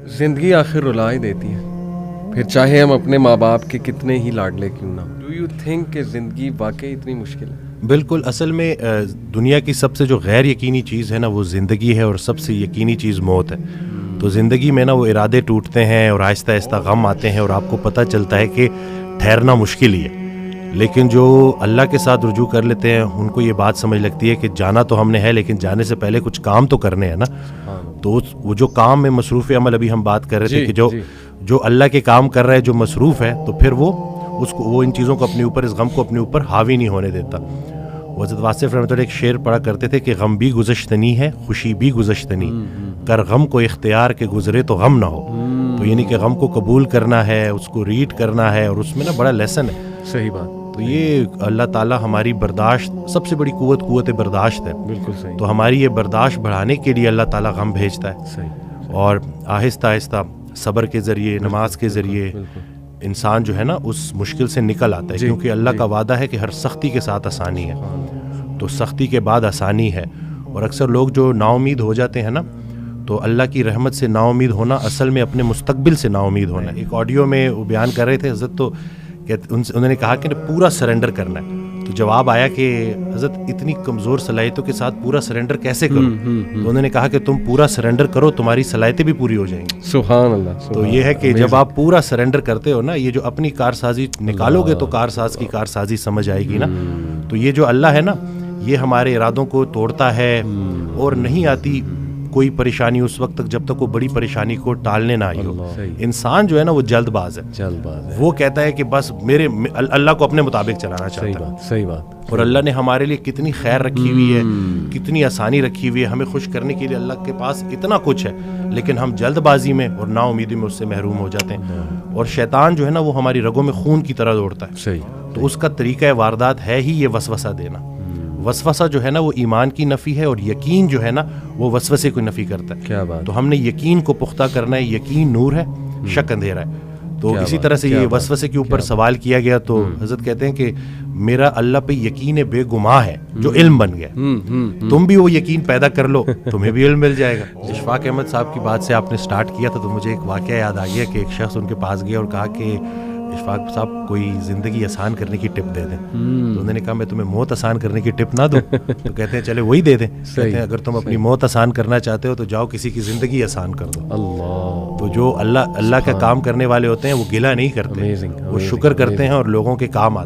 زندگی آخر رلا ہی دیتی ہے، پھر چاہے ہم اپنے ماں باپ کے کتنے ہی لاڈلے کیوں نہ ہوں۔ ڈو یو تھنک کہ زندگی واقعی اتنی مشکل ہے؟ بالکل، اصل میں دنیا کی سب سے جو غیر یقینی چیز ہے نا وہ زندگی ہے، اور سب سے یقینی چیز موت ہے۔ تو زندگی میں نا وہ ارادے ٹوٹتے ہیں اور آہستہ آہستہ غم آتے ہیں، اور آپ کو پتہ چلتا ہے کہ ٹھہرنا مشکل ہی ہے، لیکن جو اللہ کے ساتھ رجوع کر لیتے ہیں ان کو یہ بات سمجھ لگتی ہے کہ جانا تو ہم نے ہے، لیکن جانے سے پہلے کچھ کام تو کرنے ہیں نا۔ تو وہ جو کام میں مصروف عمل، ابھی ہم بات کر رہے تھے کہ جو اللہ کے کام کر رہا ہے، جو مصروف ہے، تو پھر وہ ان چیزوں کو اپنے اوپر، اس غم کو اپنے اوپر حاوی نہیں ہونے دیتا۔ حضرت واصف رحمۃ اللہ ایک شعر پڑھا کرتے تھے کہ غم بھی گزشتنی ہے، خوشی بھی گزشتنی، کر غم کو اختیار کے گزرے تو غم نہ ہو۔ تو یعنی کہ غم کو قبول کرنا ہے، اس کو ریڈ کرنا ہے، اور اس میں نا بڑا لیسن ہے۔ صحیح بات۔ تو یہ اللہ تعالیٰ ہماری برداشت، سب سے بڑی قوت برداشت ہے۔ بالکل صحیح۔ تو ہماری یہ برداشت بڑھانے کے لیے اللہ تعالیٰ غم بھیجتا ہے، صحیح، اور آہستہ آہستہ صبر کے ذریعے، نماز کے ذریعے انسان جو ہے نا اس مشکل سے نکل آتا ہے، کیونکہ اللہ کا وعدہ ہے کہ ہر سختی کے ساتھ آسانی ہے، تو سختی کے بعد آسانی ہے۔ اور اکثر لوگ جو نا امید ہو جاتے ہیں نا، تو اللہ کی رحمت سے نا امید ہونا اصل میں اپنے مستقبل سے نا امید ہونا ہے۔ ایک آڈیو میں وہ بیان کر رہے تھے حضرت، تو انہوں نے کہا کہ پورا سرنڈر کرنا ہے۔ تو جواب آیا کہ حضرت اتنی کمزور صلاحیتوں کے ساتھ پورا سرنڈر کیسے کروں؟ تو انہوں نے کہا کہ تم پورا سرنڈر کرو، تمہاری صلاحیتیں بھی پوری ہو جائیں گی۔ سبحان اللہ۔ تو یہ ہے کہ جب آپ پورا سرنڈر کرتے ہو نا، یہ جو اپنی کارسازی نکالو گے تو کارساز کی کارسازی سمجھ آئے گی نا۔ تو یہ جو اللہ ہے نا، یہ ہمارے ارادوں کو توڑتا ہے، اور نہیں آتی کوئی پریشانی اس وقت تک جب تک وہ بڑی پریشانی کو ٹالنے نہ آئی ہو۔ انسان جو ہے نا وہ جلد باز ہے، وہ کہتا ہے کہ بس میرے اللہ کو اپنے مطابق چلانا چاہتا ہے۔ صحیح بات۔ اور اللہ نے ہمارے لیے کتنی خیر رکھی ہوئی ہے، کتنی آسانی رکھی ہوئی ہے، ہمیں خوش کرنے کے لیے اللہ کے پاس اتنا کچھ ہے، لیکن ہم جلد بازی میں اور نا امیدی میں اس سے محروم ہو جاتے ہیں۔ اور شیطان جو ہے نا وہ ہماری رگوں میں خون کی طرح دوڑتا ہے۔ صحیح۔ تو اس کا طریقہ واردات ہے ہی یہ وسوسہ دینا۔ وسوسہ جو ہے نا وہ ایمان کی نفی ہے، اور یقین جو ہے نا وہ وسوسے کو نفی کرتا ہے۔ کیا بات۔ تو ہم نے یقین کو پختہ کرنا ہے، یقین نور ہے، شک اندھیرا ہے۔ تو اسی طرح سے یہ وسوسے کے اوپر سوال کیا گیا، تو حضرت کہتے ہیں کہ میرا اللہ پہ یقین بے گماں ہے جو علم بن گیا۔ تم بھی وہ یقین پیدا کر لو، تمہیں بھی علم مل جائے گا۔ اشفاق احمد صاحب کی بات سے آپ نے سٹارٹ کیا تھا، تو مجھے ایک واقعہ یاد آ گیا کہ ایک شخص ان کے پاس گیا اور کہا کہ اشفاق صاحب کوئی زندگی آسان کرنے کی ٹپ دے دیں۔ تو انہوں نے کہا میں تمہیں موت آسان کرنے کی ٹپ نہ دوں؟ تو کہتے ہیں چلے وہی دے دیں۔ کہتے ہیں اگر تم اپنی موت آسان کرنا چاہتے ہو تو جاؤ کسی کی زندگی آسان کر دو۔ اللہ۔ تو جو اللہ کا کام کرنے والے ہوتے ہیں وہ گلہ نہیں کرتے، وہ شکر کرتے ہیں اور لوگوں کے کام آتے ہیں۔